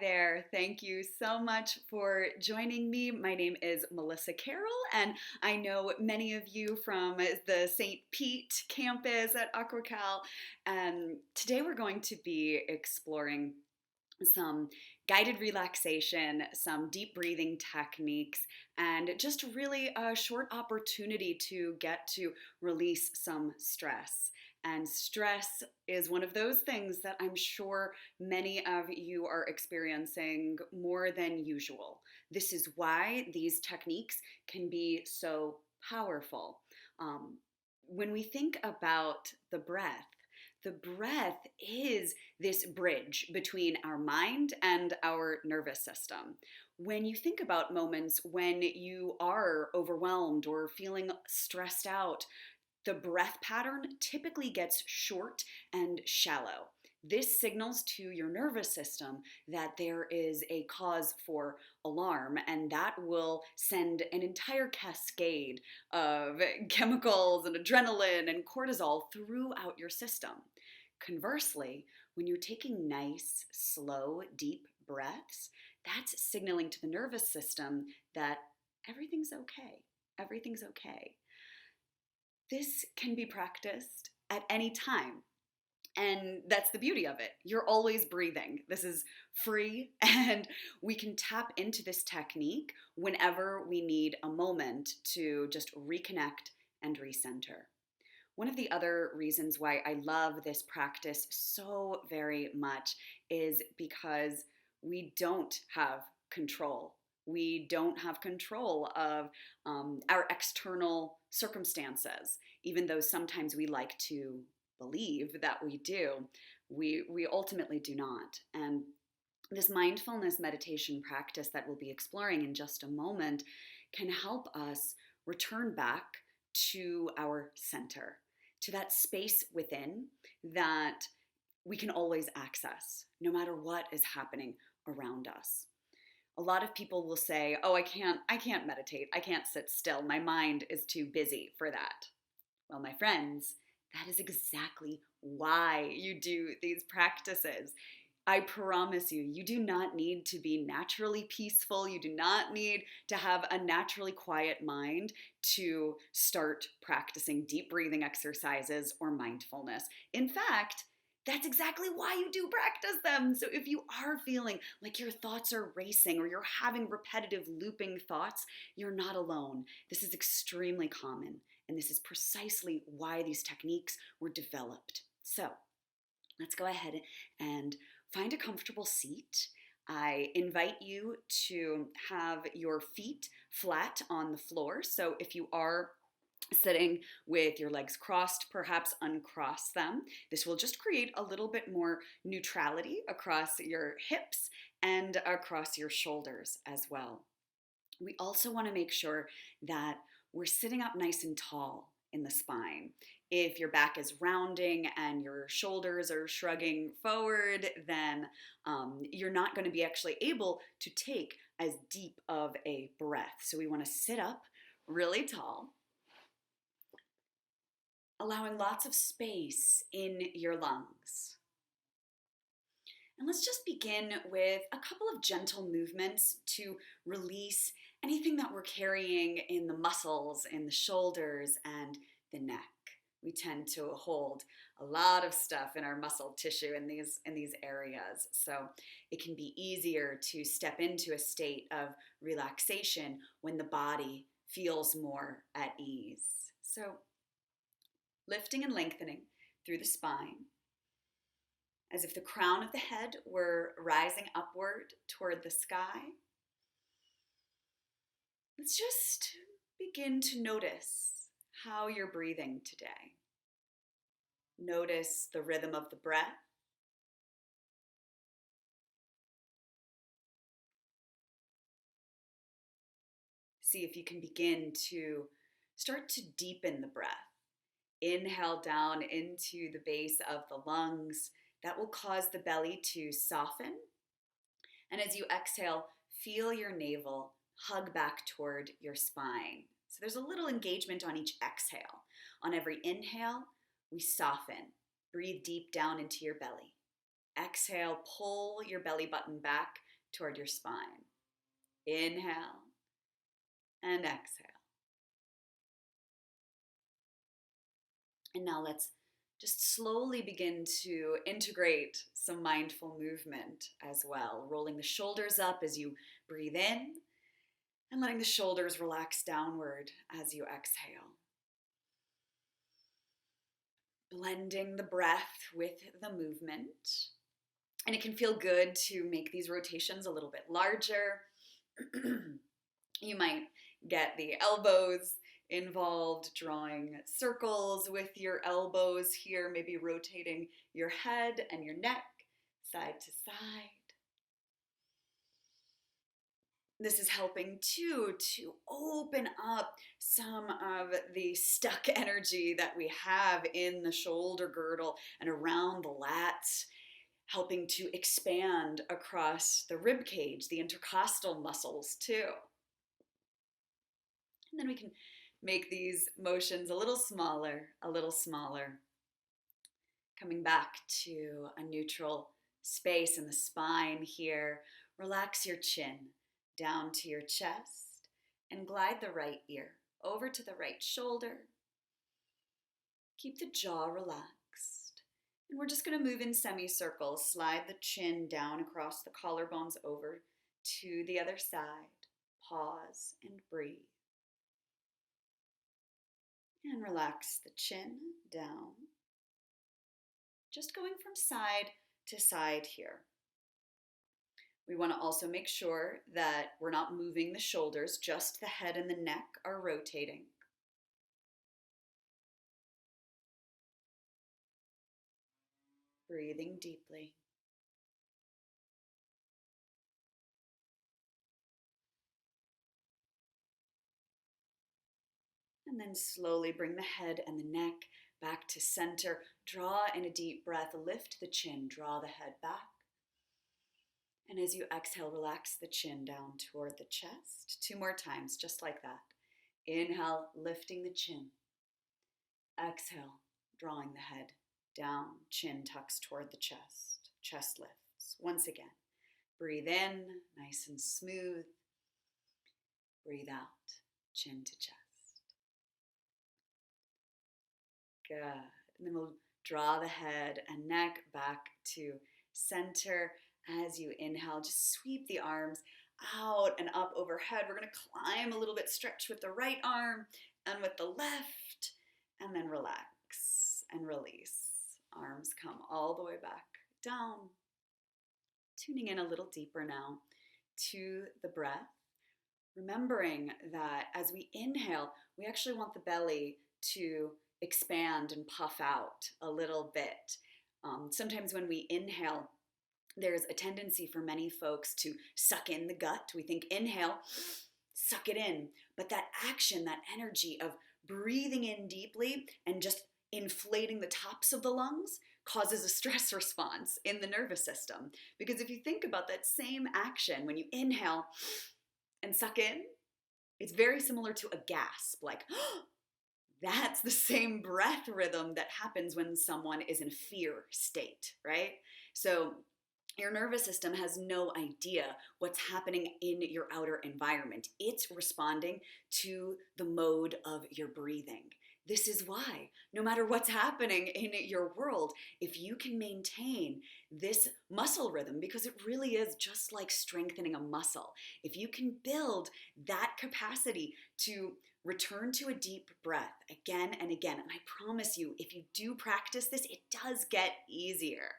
there. Thank you so much for joining me. My name is Melissa Carroll, and I know many of you from the St. Pete campus at AquaCal. Today we're going to be exploring some guided relaxation, some deep breathing techniques, and just really a short opportunity to get to release some stress. And stress is one of those things that I'm sure many of you are experiencing more than usual. This is why these techniques can be so powerful. Um, when we think about the breath is this bridge between our mind and our nervous system. When you think about moments when you are overwhelmed or feeling stressed out, the breath pattern typically gets short and shallow. This signals to your nervous system that there is a cause for alarm, and that will send an entire cascade of chemicals and adrenaline and cortisol throughout your system. Conversely, when you're taking nice, slow, deep breaths, that's signaling to the nervous system that everything's okay. Everything's okay. This can be practiced at any time. And that's the beauty of it. You're always breathing. This is free, and we can tap into this technique whenever we need a moment to just reconnect and recenter. One of the other reasons why I love this practice so very much is because we don't have control. We don't have control of our external circumstances, even though sometimes we like to believe that we do. We ultimately do not. And this mindfulness meditation practice that we'll be exploring in just a moment can help us return back to our center, to that space within that we can always access, no matter what is happening around us. A lot of people will say, "Oh, I can't meditate. I can't sit still. My mind is too busy for that." Well, my friends, that is exactly why you do these practices. I promise you, you do not need to be naturally peaceful. You do not need to have a naturally quiet mind to start practicing deep breathing exercises or mindfulness. In fact, that's exactly why you do practice them. So if you are feeling like your thoughts are racing or you're having repetitive looping thoughts, you're not alone. This is extremely common, and this is precisely why these techniques were developed. So let's go ahead and find a comfortable seat. I invite you to have your feet flat on the floor. So if you are sitting with your legs crossed, perhaps uncross them. This will just create a little bit more neutrality across your hips and across your shoulders as well. We also want to make sure that we're sitting up nice and tall in the spine. If your back is rounding and your shoulders are shrugging forward, then you're not going to be actually able to take as deep of a breath. So we want to sit up really tall, allowing lots of space in your lungs. And let's just begin with a couple of gentle movements to release anything that we're carrying in the muscles, in the shoulders, and the neck. We tend to hold a lot of stuff in our muscle tissue in these areas. So it can be easier to step into a state of relaxation when the body feels more at ease. So lifting and lengthening through the spine, as if the crown of the head were rising upward toward the sky. Let's just begin to notice how you're breathing today. Notice the rhythm of the breath. See if you can begin to start to deepen the breath. Inhale down into the base of the lungs. That will cause the belly to soften. And as you exhale, feel your navel hug back toward your spine. So there's a little engagement on each exhale. On every inhale, we soften. Breathe deep down into your belly. Exhale, pull your belly button back toward your spine. Inhale and exhale. And now let's just slowly begin to integrate some mindful movement as well. Rolling the shoulders up as you breathe in and letting the shoulders relax downward as you exhale. Blending the breath with the movement. And it can feel good to make these rotations a little bit larger. You might get the elbows involved, drawing circles with your elbows here, maybe rotating your head and your neck side to side. This is helping too to open up some of the stuck energy that we have in the shoulder girdle and around the lats, helping to expand across the rib cage, the intercostal muscles too. And then we can make these motions a little smaller, coming back to a neutral space in the spine here. Relax your chin down to your chest and glide the right ear over to the right shoulder. Keep the jaw relaxed. And we're just going to move in semicircles. Slide the chin down across the collarbones over to the other side. Pause and breathe. And relax the chin down. Just going from side to side here. We want to also make sure that we're not moving the shoulders, just the head and the neck are rotating. Breathing deeply. And then slowly bring the head and the neck back to center. Draw in a deep breath, lift the chin, draw the head back. And as you exhale, relax the chin down toward the chest. 2 more times, just like that. Inhale, lifting the chin. Exhale, drawing the head down, chin tucks toward the chest. Chest lifts. Once again, breathe in, nice and smooth. Breathe out, chin to chest. Good. And then we'll draw the head and neck back to center. As you inhale, just sweep the arms out and up overhead. We're going to climb a little bit, stretch with the right arm and with the left, and then relax and release. Arms come all the way back down. Tuning in a little deeper now to the breath. Remembering that as we inhale, we actually want the belly to expand and puff out a little bit. Sometimes when we inhale, there's a tendency for many folks to suck in the gut. We think inhale, suck it in. But that action, that energy of breathing in deeply and just inflating the tops of the lungs causes a stress response in the nervous system. Because if you think about that same action, when you inhale and suck in, it's very similar to a gasp, like, that's the same breath rhythm that happens when someone is in a fear state, right? So your nervous system has no idea what's happening in your outer environment. It's responding to the mode of your breathing. This is why, no matter what's happening in your world, if you can maintain this muscle rhythm, because it really is just like strengthening a muscle, if you can build that capacity to return to a deep breath again and again, and I promise you, if you do practice this, it does get easier.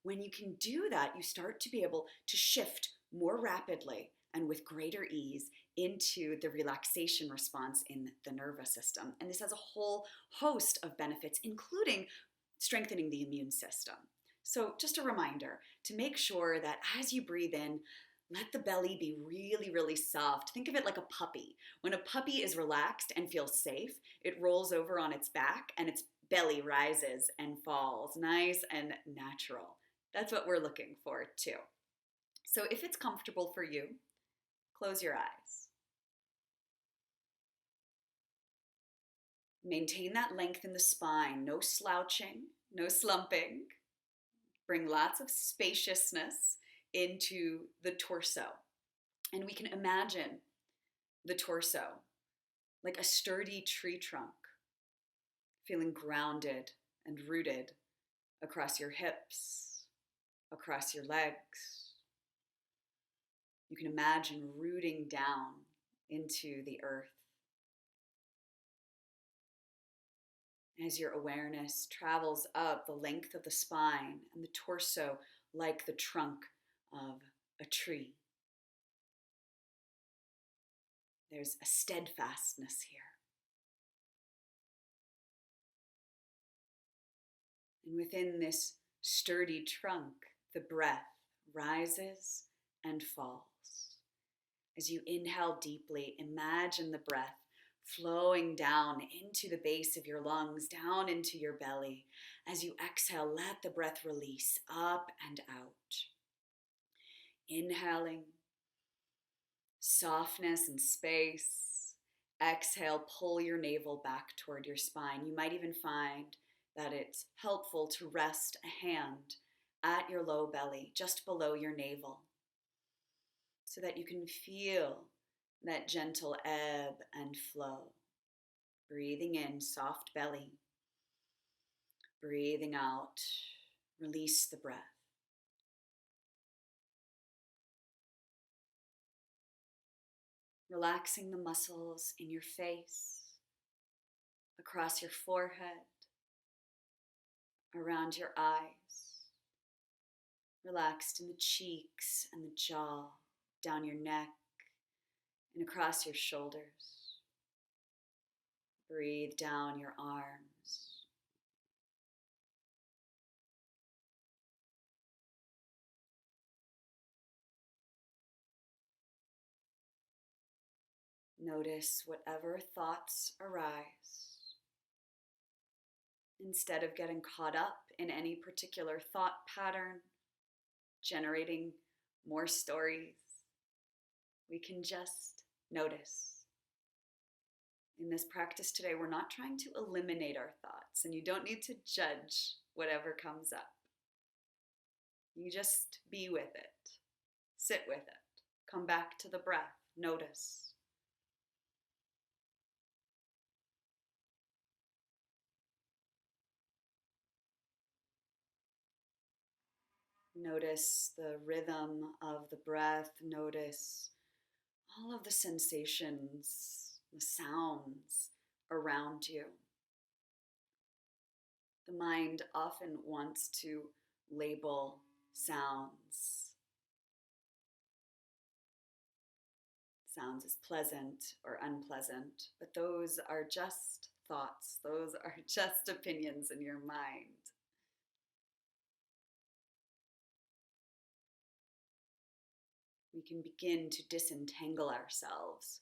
When you can do that, you start to be able to shift more rapidly and with greater ease into the relaxation response in the nervous system. And this has a whole host of benefits, including strengthening the immune system. So just a reminder to make sure that as you breathe in, let the belly be really, really soft. Think of it like a puppy. When a puppy is relaxed and feels safe, it rolls over on its back and its belly rises and falls, nice and natural. That's what we're looking for too. So if it's comfortable for you, close your eyes. Maintain that length in the spine, no slouching, no slumping. Bring lots of spaciousness into the torso. And we can imagine the torso like a sturdy tree trunk, feeling grounded and rooted across your hips, across your legs. You can imagine rooting down into the earth. As your awareness travels up the length of the spine and the torso like the trunk of a tree. There's a steadfastness here. And within this sturdy trunk, the breath rises and falls. As you inhale deeply, imagine the breath flowing down into the base of your lungs, down into your belly. As you exhale, let the breath release up and out. Inhaling, softness and space. Exhale, pull your navel back toward your spine. You might even find that it's helpful to rest a hand at your low belly, just below your navel, so that you can feel that gentle ebb and flow. Breathing in, soft belly. Breathing out, release the breath. Relaxing the muscles in your face, across your forehead, around your eyes. Relaxed in the cheeks and the jaw, down your neck and across your shoulders. Breathe down your arms. Notice whatever thoughts arise. Instead of getting caught up in any particular thought pattern, generating more stories, we can just notice. In this practice today, we're not trying to eliminate our thoughts, and you don't need to judge whatever comes up. You just be with it, sit with it, come back to the breath, notice. Notice the rhythm of the breath, notice all of the sensations, the sounds around you. The mind often wants to label sounds. Sounds as pleasant or unpleasant, but those are just thoughts. Those are just opinions in your mind. We can begin to disentangle ourselves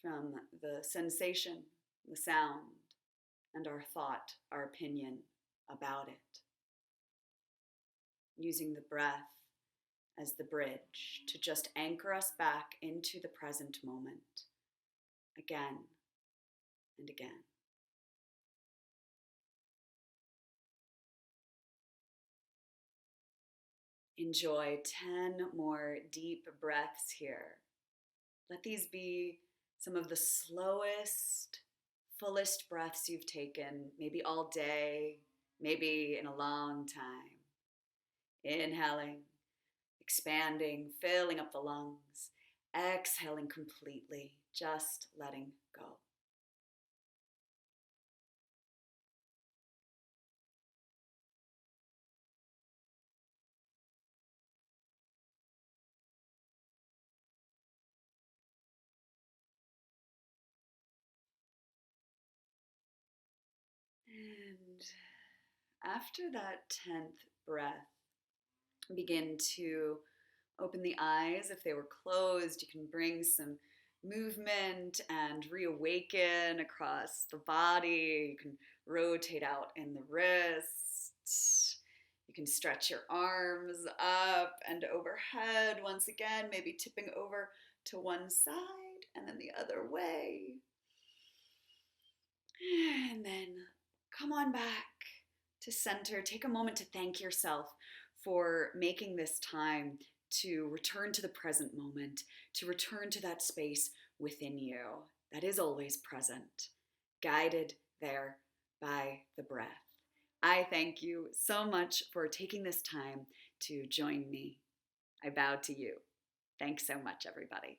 from the sensation, the sound, and our thought, our opinion about it. Using the breath as the bridge to just anchor us back into the present moment, again and again. Enjoy 10 more deep breaths here. Let these be some of the slowest, fullest breaths you've taken, maybe all day, maybe in a long time. Inhaling, expanding, filling up the lungs. Exhaling completely, just letting go. And after that 10th breath, begin to open the eyes. If they were closed, you can bring some movement and reawaken across the body. You can rotate out in the wrists. You can stretch your arms up and overhead once again, maybe tipping over to one side and then the other way. And then come on back to center. Take a moment to thank yourself for making this time to return to the present moment, to return to that space within you that is always present, guided there by the breath. I thank you so much for taking this time to join me. I bow to you. Thanks so much, everybody.